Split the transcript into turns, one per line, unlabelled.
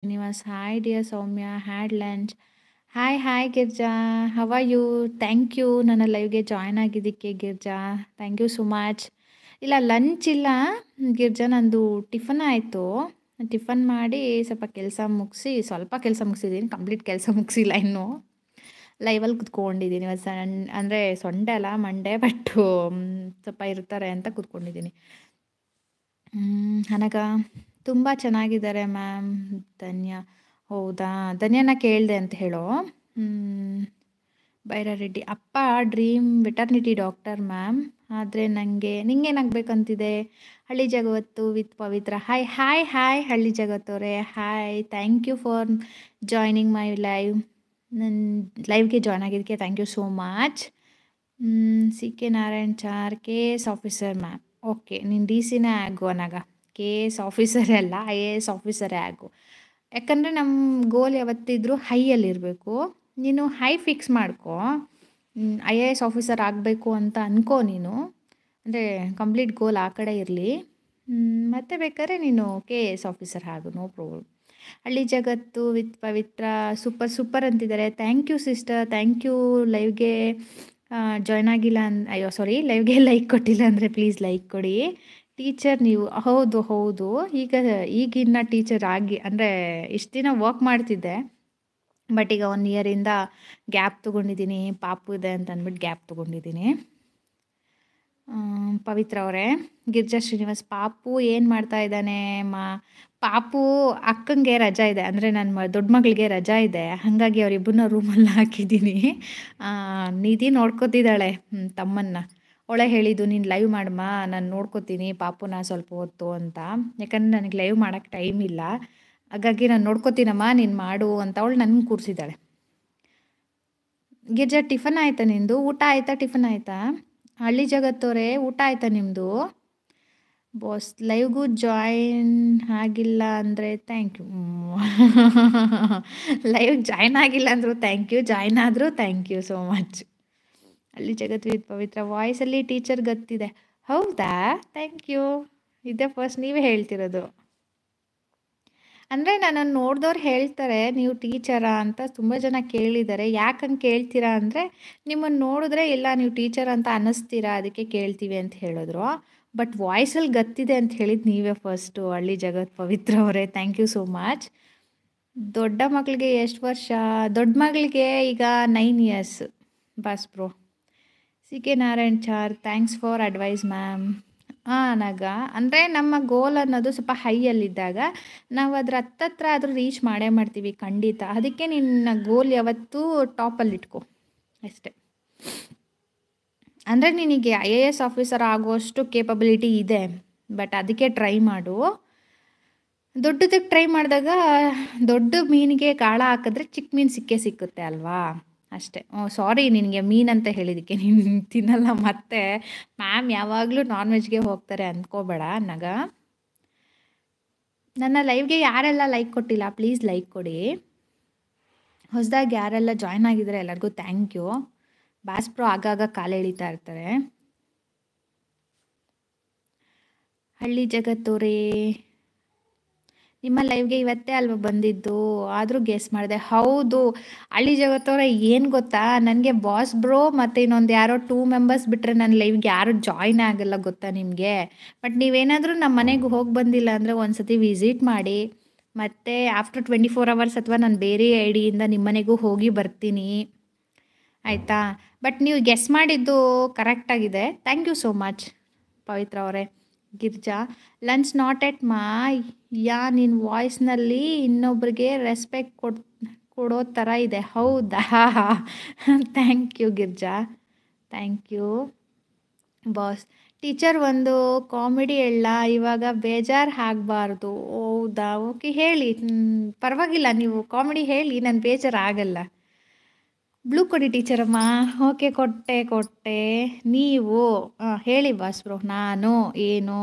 Srinivas. Hi, dear Soumya. Had lunch. Hi hi Girja, how are you? Thank you ನನ್ನ ಲೈವ್ಗೆ join ಆಗಿದ್ದಕ್ಕೆ Girja. Thank you so much. ಇಲ್ಲ lunch ಇಲ್ಲ ಗಿರ್ಜಾ, ನಂದು tiffin ಆಯಿತು. ಟಿಫನ್ ಮಾಡಿ ಸ್ವಲ್ಪ ಕೆಲಸ ಮುಗಿಸಿದ್ದೀನಿ, ಕಂಪ್ಲೀಟ್ ಕೆಲಸ ಮುಗಿಸಿಲ್ಲ ಇನ್ನೂ. ಲೈವಲ್ಲಿ ಕುತ್ಕೊಂಡಿದ್ದೀನಿ ಇವತ್ತು. ಅಂದರೆ ಸಂಡೇ ಅಲ್ಲ, ಮಂಡೇ, ಬಟ್ಟು ಸ್ವಲ್ಪ ಇರ್ತಾರೆ ಅಂತ ಕುತ್ಕೊಂಡಿದ್ದೀನಿ. ಅನಗ ತುಂಬ ಚೆನ್ನಾಗಿದ್ದಾರೆ ಮ್ಯಾಮ್. ಧನ್ಯ, ಹೌದಾ? ಧನ್ಯನ ಕೇಳಿದೆ ಅಂತ ಹೇಳೋ. ಬೈರಾರೆಡ್ಡಿ, ಅಪ್ಪ ಡ್ರೀಮ್ ವೆಟರ್ನಿಟಿ ಡಾಕ್ಟರ್ ಮ್ಯಾಮ್. ಆದರೆ ನಿಂಗೇನಾಗಬೇಕಂತಿದೆ? ಹಳ್ಳಿ ಜಗತ್ತು with Pavitra. Hi hi hi ಹಳ್ಳಿ ಜಗತ್ತವರೇ, hi. Thank you for joining my live. ನನ್ನ ಲೈವ್ಗೆ ಜಾಯ್ನ್ ಆಗಿದ್ದಕ್ಕೆ thank you so much. C K Narayan Char, K S officer ma'am. Okay, ನೀನು ಡಿ ಸಿನೇ ಆಗು ಅನಾಗ. ಕೆ ಎಸ್ ಆಫೀಸರೇ ಅಲ್ಲ, ಐ ಎ ಎಸ್ ಆಫೀಸರೇ ಆಗು. ಯಾಕಂದರೆ ನಮ್ಮ ಗೋಲ್ ಯಾವತ್ತಿದ್ರೂ ಹೈಯಲ್ಲಿರಬೇಕು. ನೀನು ಹೈ ಫಿಕ್ಸ್ ಮಾಡ್ಕೊ. ಐ ಎ ಎಸ್ ಆಫೀಸರ್ ಆಗಬೇಕು ಅಂತ ಅಂದ್ಕೋ ನೀನು. ಅಂದರೆ ಕಂಪ್ಲೀಟ್ ಗೋಲ್ ಆ ಕಡೆ ಇರಲಿ. ಮತ್ತು ಬೇಕಾದ್ರೆ ನೀನು ಕೆ ಎ ಎಸ್ ಆಫೀಸರ್ ಆಗು, ನೋ ಪ್ರಾಬ್ಲಮ್. ಹಳ್ಳಿ ಜಗತ್ತು ವಿತ್ ಪವಿತ್ರ ಸೂಪರ್ ಸೂಪರ್ ಅಂತಿದ್ದಾರೆ. Thank you sister, thank you. ಲೈವ್ಗೆ ಜಾಯ್ನ್ ಆಗಿಲ್ಲ ಲೈವ್ಗೆ ಲೈಕ್ ಕೊಟ್ಟಿಲ್ಲ ಅಂದರೆ ಪ್ಲೀಸ್ ಲೈಕ್ ಕೊಡಿ. ಟೀಚರ್ ನೀವು? ಹೌದು ಹೌದು, ಈಗಿನ್ನ ಟೀಚರ್ ಆಗಿ, ಅಂದರೆ ಇಷ್ಟು ದಿನ ವರ್ಕ್ ಮಾಡ್ತಿದ್ದೆ, ಬಟ್ ಈಗ 1 ಇಯರಿಂದ ಗ್ಯಾಪ್ ತೊಗೊಂಡಿದ್ದೀನಿ. ಪಾಪು ಇದೆ ಅಂತ ಅಂದ್ಬಿಟ್ಟು ಗ್ಯಾಪ್ ತೊಗೊಂಡಿದ್ದೀನಿ. ಪವಿತ್ರ ಅವರೇ, ಗಿರ್ಜಾ ಶ್ರೀನಿವಾಸ್, ಪಾಪು ಏನು ಮಾಡ್ತಾ ಇದ್ದಾನೆ? ಪಾಪು ಅಕ್ಕಂಗೆ ರಜಾ ಇದೆ, ಅಂದರೆ ನನ್ನ ದೊಡ್ಡ ಮಗಳಿಗೆ ರಜಾ ಇದೆ, ಹಾಗಾಗಿ ಅವರಿಬ್ಬರನ್ನ ರೂಮಲ್ಲಿ ಹಾಕಿದ್ದೀನಿ. ನಿಧಿ ನೋಡ್ಕೊತಿದ್ದಾಳೆ ತಮ್ಮನ್ನ. ಅವಳೇ ಹೇಳಿದ್ದು, ನೀನು ಲೈವ್ ಮಾಡಮ್ಮ, ನಾನು ನೋಡ್ಕೊತೀನಿ ಪಾಪುನ ಸ್ವಲ್ಪ ಹೊತ್ತು ಅಂತ. ಯಾಕಂದರೆ ನನಗೆ ಲೈವ್ ಮಾಡೋಕ್ಕೆ ಟೈಮ್ ಇಲ್ಲ, ಹಾಗಾಗಿ ನಾನು ನೋಡ್ಕೊತೀನಮ್ಮ, ನೀನು ಮಾಡು ಅಂತ ಅವಳು ನನ್ನ ಕೂರಿಸಿದ್ದಾಳೆ. ಗಿರ್ಜಾ, ಟಿಫನ್ ಆಯಿತಾ ನಿಂದು? ಊಟ ಆಯಿತಾ? ಟಿಫನ್ ಆಯಿತಾ? ಹಳ್ಳಿ ಜಗತ್ತವರೇ, ಊಟ ಆಯಿತಾ ನಿಮ್ಮದು? ಬಾಸ್, ಲೈವ್ಗೂ ಜಾಯಿನ್ ಆಗಿಲ್ಲ ಅಂದರೆ ಥ್ಯಾಂಕ್ ಯು. ಲೈವ್ ಜಾಯ್ನ್ ಆಗಿಲ್ಲ ಅಂದರೂ ಥ್ಯಾಂಕ್ ಯು, ಜಾಯ್ನ್ ಆದರೂ ಥ್ಯಾಂಕ್ ಯು ಸೋ ಮಚ್. ಹಳ್ಳಿ ಜಗತ್ತು ವಿತ್ ಪವಿತ್ರ, ವಾಯ್ಸಲ್ಲಿ ಟೀಚರ್ ಗೊತ್ತಿದೆ. ಹೌದಾ? Thank you. ಇದೇ ಫಸ್ಟ್ ನೀವೇ ಹೇಳ್ತಿರೋದು. ಅಂದರೆ ನನ್ನನ್ನು ನೋಡಿದವ್ರು ಹೇಳ್ತಾರೆ ನೀವು ಟೀಚರಾ ಅಂತ. ತುಂಬ ಜನ ಕೇಳಿದ್ದಾರೆ. ಯಾಕಂಗೆ ಕೇಳ್ತೀರಾ ಅಂದರೆ, ನಿಮ್ಮನ್ನು ನೋಡಿದ್ರೆ ಇಲ್ಲ ನೀವು ಟೀಚರ್ ಅಂತ ಅನ್ನಿಸ್ತೀರಾ, ಅದಕ್ಕೆ ಕೇಳ್ತೀವಿ ಅಂತ ಹೇಳಿದ್ರು. ಬಟ್ ವಾಯ್ಸಲ್ಲಿ ಗೊತ್ತಿದೆ ಅಂತ ಹೇಳಿದ್ದು ನೀವೇ ಫಸ್ಟು. ಹಳ್ಳಿ ಜಗತ್ ಪವಿತ್ರ ಅವರೇ, ಥ್ಯಾಂಕ್ ಯು ಸೋ ಮಚ್. ದೊಡ್ಡ ಮಕ್ಕಳಿಗೆ ಎಷ್ಟು ವರ್ಷ? ದೊಡ್ಡ ಮಗಳಿಗೆ ಈಗ 9 ಇಯರ್ಸ್. ಬಸ್ bro. C K Narayan char, thanks for advice ma'am. ನಗ ಅಂದರೆ ನಮ್ಮ ಗೋಲ್ ಅನ್ನೋದು ಸ್ವಲ್ಪ ಹೈಯಲ್ಲಿದ್ದಾಗ ನಾವು ಅದ್ರ ಹತ್ತತ್ರ ಆದರೂ ರೀಚ್ ಮಾಡೇ ಮಾಡ್ತೀವಿ ಖಂಡಿತ. ಅದಕ್ಕೆ ನಿನ್ನ ಗೋಲ್ ಯಾವತ್ತೂ ಟಾಪಲ್ಲಿಟ್ಕೊ ಅಷ್ಟೆ. ಅಂದರೆ ನಿನಗೆ ಐ ಎ ಎಸ್ ಆಫೀಸರ್ ಆಗುವಷ್ಟು ಕೇಪಬಿಲಿಟಿ ಇದೆ, ಬಟ್ ಅದಕ್ಕೆ ಟ್ರೈ ಮಾಡು. ದೊಡ್ಡದಕ್ಕೆ ಟ್ರೈ ಮಾಡಿದಾಗ ದೊಡ್ಡ ಮೀನಿಗೆ ಗಾಳ ಹಾಕಿದ್ರೆ ಚಿಕ್ಕ ಮೀನು ಸಿಕ್ಕುತ್ತೆ ಅಲ್ವಾ, ಅಷ್ಟೇ. ಸಾರಿ, ನಿನಗೆ ಮೀನಂತ ಹೇಳಿದ್ದಕ್ಕೆ ನೀನು ತಿನ್ನಲ್ಲ. ಮತ್ತೆ ಮ್ಯಾಮ್ ಯಾವಾಗಲೂ ನಾನ್ ವೆಜ್ಗೆ ಹೋಗ್ತಾರೆ ಅಂದ್ಕೋಬೇಡ ನಗ. ನನ್ನ ಲೈವ್ಗೆ ಯಾರೆಲ್ಲ ಲೈಕ್ ಕೊಟ್ಟಿಲ್ಲ ಪ್ಲೀಸ್ ಲೈಕ್ ಕೊಡಿ. ಹೊಸದಾಗಿ ಯಾರೆಲ್ಲ ಜಾಯ್ನ್ ಆಗಿದ್ದಾರೆ ಎಲ್ಲರಿಗೂ ಥ್ಯಾಂಕ್ ಯು. ಬಾಸ್ ಪ್ರೋ ಆಗಾಗ ಕಾಲು ಎಳಿತಾ ಇರ್ತಾರೆ. ಹಳ್ಳಿ ಜಗತ್ತೋರೇ, ನಿಮ್ಮ ಲೈವ್ಗೆ ಇವತ್ತೇ ಅಲ್ವಾ ಬಂದಿದ್ದು, ಆದರೂ ಗೆಸ್ ಮಾಡಿದೆ. ಹೌದು ಹಳ್ಳಿ ಜಗತ್ತವರ, ಏನು ಗೊತ್ತಾ, ನನಗೆ ಬಾಸ್ ಬ್ರೋ ಮತ್ತು ಇನ್ನೊಂದು ಯಾರೋ 2 ಮೆಂಬರ್ಸ್ ಬಿಟ್ಟರೆ ನನ್ನ ಲೈವ್ಗೆ ಯಾರು ಜಾಯ್ನ್ ಆಗಲ್ಲ ಗೊತ್ತಾ ನಿಮಗೆ. ಬಟ್ ನೀವೇನಾದರೂ ನಮ್ಮ ಮನೆಗೆ ಹೋಗಿ ಬಂದಿಲ್ಲ ಅಂದರೆ ಒಂದು ಸತಿ ವಿಸಿಟ್ ಮಾಡಿ. ಮತ್ತು ಆಫ್ಟರ್ 24 ಅವರ್ಸ್ ಅಥವಾ ನಾನು ಬೇರೆ ಐಡಿಯಿಂದ ನಿಮ್ಮ ಮನೆಗೂ ಹೋಗಿ ಬರ್ತೀನಿ, ಆಯಿತಾ. ಬಟ್ ನೀವು ಗೆಸ್ ಮಾಡಿದ್ದು ಕರೆಕ್ಟಾಗಿದೆ. ಥ್ಯಾಂಕ್ ಯು ಸೋ ಮಚ್ ಪವಿತ್ರ ಅವರೇ. ಗಿರ್ಜಾ, ಲಂಚ್ ನಾಟ್ ಎಟ್ ಮಾ. ನಿನ್ನ ವಾಯ್ಸ್ನಲ್ಲಿ ಇನ್ನೊಬ್ರಿಗೆ ರೆಸ್ಪೆಕ್ಟ್ ಕೊಡೋ ಥರ ಇದೆ. ಹೌದಾ? Thank you Girja, thank you. Boss, teacher ಒಂದು ಕಾಮಿಡಿ ಹೇಳ, ಇವಾಗ ಬೇಜಾರು ಆಗಬಾರ್ದು. ಹೌದಾ? ಓಕೆ ಹೇಳಿ, ಪರವಾಗಿಲ್ಲ, ನೀವು ಕಾಮಿಡಿ ಹೇಳಿ, ನಾನು ಬೇಜಾರು ಆಗಲ್ಲ. ಬ್ಲೂ ಕೊಡಿ ಟೀಚರಮ್ಮ. ಓಕೆ, ಕೊಟ್ಟೆ. ನೀವು ಹೇಳಿ ಬಾಸ್ ಬ್ರೋ. ನಾನು ಏನು